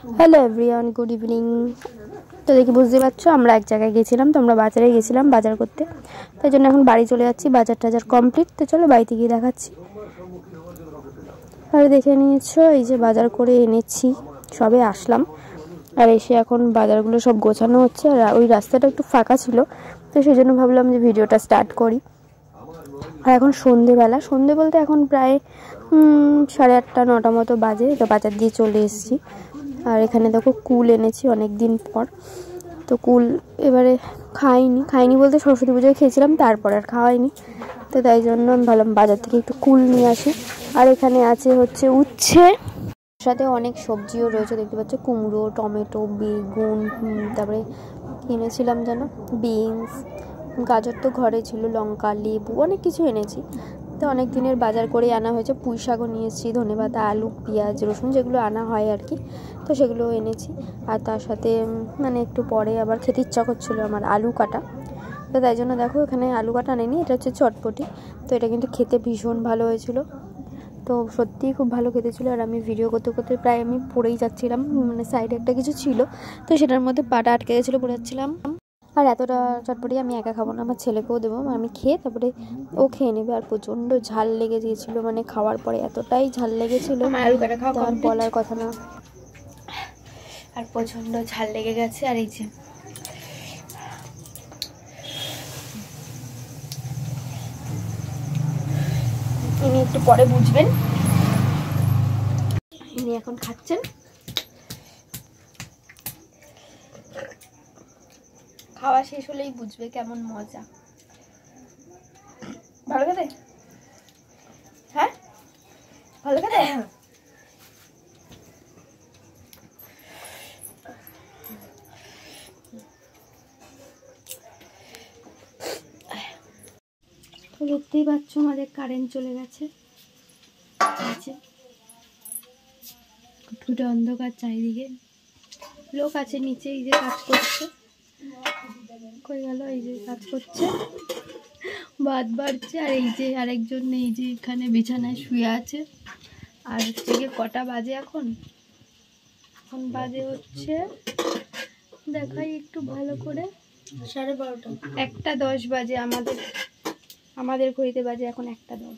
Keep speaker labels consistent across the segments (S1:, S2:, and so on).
S1: Hello everyone, good evening. তো দেখি বুঝতে পারছো আমরা এক জায়গায় গেছিলাম, তো আমরা বাজারে গেছিলাম বাজার করতে, তাই জন্য এখন বাড়ি চলে যাচ্ছি। বাজার টাজার কমপ্লিট, তো চলো বাড়িতে গিয়ে দেখাচ্ছি। আর দেখে নিয়েছো এই যে বাজার করে এনেছি, সবে আসলাম। আর এসে এখন বাজারগুলো সব গোছানো হচ্ছে। আর ওই রাস্তাটা একটু ফাঁকা ছিল, তো সেই জন্য ভাবলাম যে ভিডিওটা স্টার্ট করি। আর এখন সন্ধেবেলা, সন্ধে বলতে এখন প্রায় 8:30 9টা মতো বাজে। তো বাজার দিয়ে চলে এসেছি। আর এখানে দেখো কুল এনেছি অনেক দিন পর। তো কুল এবারে খাইনি বলতে সরস্বতী পুজোয় খেয়েছিলাম, তারপর আর খাওয়াইনি। তো তাই জন্য আমি ভাবলাম বাজার থেকে একটু কুল নিয়ে আসি। আর এখানে আছে হচ্ছে উচ্ছে, সাথে অনেক সবজিও রয়েছে দেখতে পাচ্ছ, কুমড়ো, টমেটো, বেগুন, তারপরে কিনেছিলাম যেন বিনস, গাজর তো ঘরে ছিল, লঙ্কা, লেবু, অনেক কিছু এনেছি। তো অনেক দিনের বাজার করে আনা হয়েছে। পুঁই শাকও নিয়েছি, ধনেপাতা, আলু, পেঁয়াজ, রসুন, যেগুলো আনা হয় আর কি, তো সেগুলো এনেছি। আর তার সাথে মানে একটু পরে আবার খেতে ইচ্ছা করছিলো আমার আলু কাটা, তো তাই জন্য দেখো এখানে আলু কাটা আনেনি, এটা হচ্ছে চটপটি। তো এটা কিন্তু খেতে ভীষণ ভালো হয়েছিল, তো সত্যিই খুব ভালো খেতে ছিল। আর আমি ভিডিও করতে করতে প্রায় আমি পড়েই যাচ্ছিলাম, মানে সাইডে একটা কিছু ছিল, তো সেটার মধ্যে পাটা আটকে গেছিলো, পড়ে যাচ্ছিলাম। আর এতটা চটপটি আমি একা খাবো না, আমার ছেলেকেও দেবো, আমি খেয়ে তারপরে ও খেয়ে নেবে। আর প্রচণ্ড ঝাল লেগে গিয়েছিলো, মানে খাওয়ার পরে এতটাই ঝাল লেগেছিলো আর বলার কথা না। আর প্রচণ্ড ঝাল লেগে গেছে। আর এই যে ইনি একটু পরে বুঝবেন, ইনি এখন খাচ্ছেন। খাওয়া শেষ হলেই বুঝবে কেমন মজা। ভালো খেতে? হ্যাঁ ভালো খেতে। তো দেখতেই পাচ্ছ আমাদের কারেন্ট চলে গেছে, ঘুটঘুটে অন্ধকার চারিদিকে। লোক আছে নিচে, এই যে কাজ করছে, কই গেল, এই যে কাজ করছে, ভাত বাড়ছে। আর এই যে আরেকজন এই যে এখানে বিছানায় শুয়ে আছে। আর হচ্ছে গিয়ে কটা বাজে এখন বাজে হচ্ছে, দেখাই একটু ভালো করে, 12:30, 1:10 বাজে। আমাদের ঘড়িতে বাজে এখন 1:10।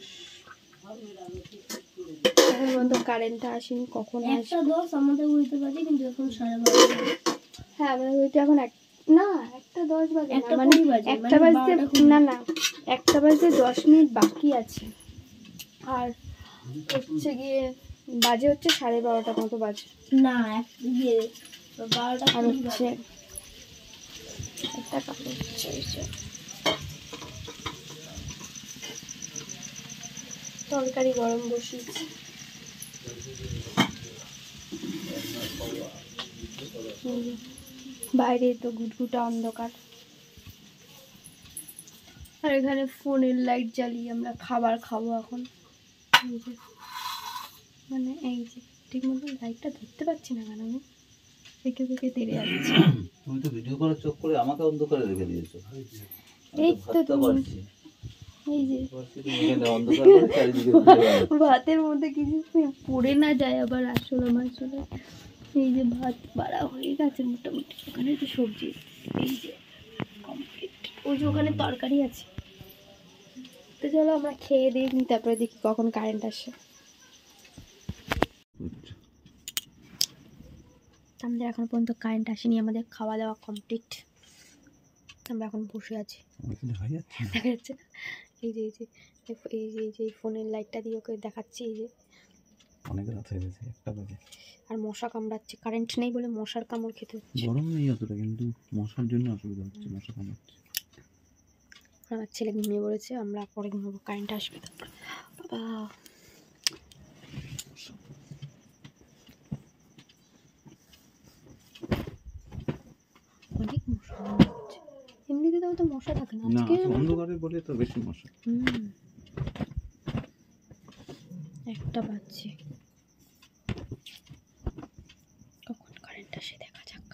S1: এখন পর্যন্ত কারেন্টটা আসেনি, কখন আসবে? 1:10 আমাদের ঘড়িতে বাজে, কিন্তু এখন 12:30। হ্যাঁ আমাদের ঘড়িতে এখন 1:10 বাজে, মানে 1টা বাজতে না 1টা বাজতে 10 মিনিট বাকি আছে। আর হচ্ছে গিয়ে বাজে হচ্ছে 12:30 মতো বাজে না, 12টা। আর হচ্ছে একটা কাপড় হচ্ছে তরকারি গরম বসিয়েছি। বাইরে তো ঘুটঘুটা অন্ধকার। আর এখানে ফোনের লাইট জ্বালিয়ে আমরা খাবার খাবো এখন। মানে এই যে ঠিক মতো লাইটটা ধরতে পারছি না, কেন আমি দেখে দেখে তেড়ে যাচ্ছি।
S2: তুমি তো ভিডিও করে চোখ করে আমাকে অন্ধকারে রেখে দিয়েছো।
S1: এই তো তুমি এই যে ভাতের মধ্যে কিছু পড়ে না যায় আবার। আসলে আমার চলে এই যে ভাত বাড়া হয়ে গেছে মোটামুটি। ওখানে তো সবজি এই যে কমপ্লিট, ওই যে ওখানে তরকারি আছে। তো চলো আমরা খেয়ে দিই, তারপরে দেখি কখন কারেন্ট আসে। আমাদের এখন পর্যন্ত কারেন্ট আসেনি, আমাদের খাওয়া দাওয়া কমপ্লিট, আমরা এখন বসে আছি। দেখা যাচ্ছে না, এই যে এই যে ফোনের লাইটটা দিয়ে ওকে দেখাচ্ছি, এই যে
S2: অনেক রাত হয়ে গেছে, 1টা বাজে।
S1: আর মশা কামড়াচ্ছে, কারেন্ট নেই বলে মশার কামড় খেতে হচ্ছে।
S2: গরম নেই অতটা, কিন্তু মশার জন্য অসুবিধা হচ্ছে, মশা কামড়াচ্ছে।
S1: আমার ছেলে ঘুমিয়ে পড়েছে, আমরা পরে ঘুমাবো, কারেন্ট আসবে তারপর। বাবা অনেক মশা হচ্ছে, এমনিতে তো মশা থাকে না, আজকে
S2: অন্ধকারে বলে তো বেশি মশা।
S1: 1টা বাজছে, কখন কারেন্ট আসে দেখা যাক।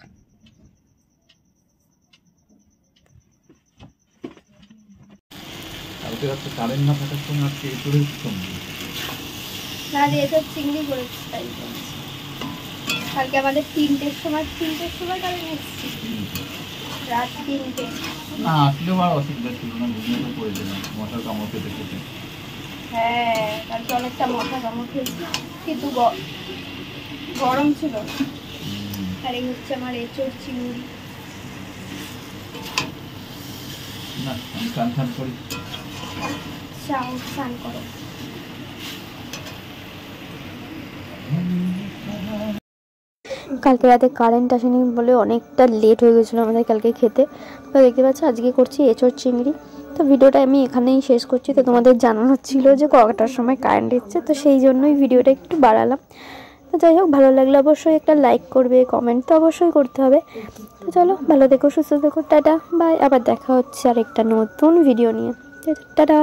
S2: কালকে রাতে কারেন্ট না থাকার সময় আজকে এই করে
S1: না রে, এটা চিংড়ি করেছি তাই বলছি। কালকে আমাদের 3টের সময় কারেন্ট এসেছি, রাত 3টে।
S2: না আসলেও আর অসুবিধা ছিল না, ঘুমিয়ে তো পড়েছিলাম, মশার কামড় খেতে খেতে।
S1: হ্যাঁ কালকে অনেকটা মশা কামড় খেয়েছি, কিন্তু গরম ছিল। আর এই হচ্ছে আমার এঁচোড় চিংড়ি।
S2: না আমি স্নান করি।
S1: চাও স্নান করো। কালকে রাতে কারেন্ট আসেনি বলে অনেকটা লেট হয়ে গেছিলো আমাদের কালকে খেতে। তো দেখতে পাচ্ছ আজকে করছি এঁচোড় চিংড়ি। তো ভিডিওটা আমি এখানেই শেষ করছি। তো তোমাদের জানানো ছিল যে কটার সময় কারেন্ট এসছে, তো সেই জন্যই ভিডিওটা একটু বাড়ালাম। তো যাই হোক, ভালো লাগলে অবশ্যই একটা লাইক করবে, কমেন্ট তো অবশ্যই করতে হবে। তো চলো, ভালো থেকো, সুস্থ থেকো, টাটা বাই। আবার দেখা হচ্ছে আর একটা নতুন ভিডিও নিয়ে। টাটা।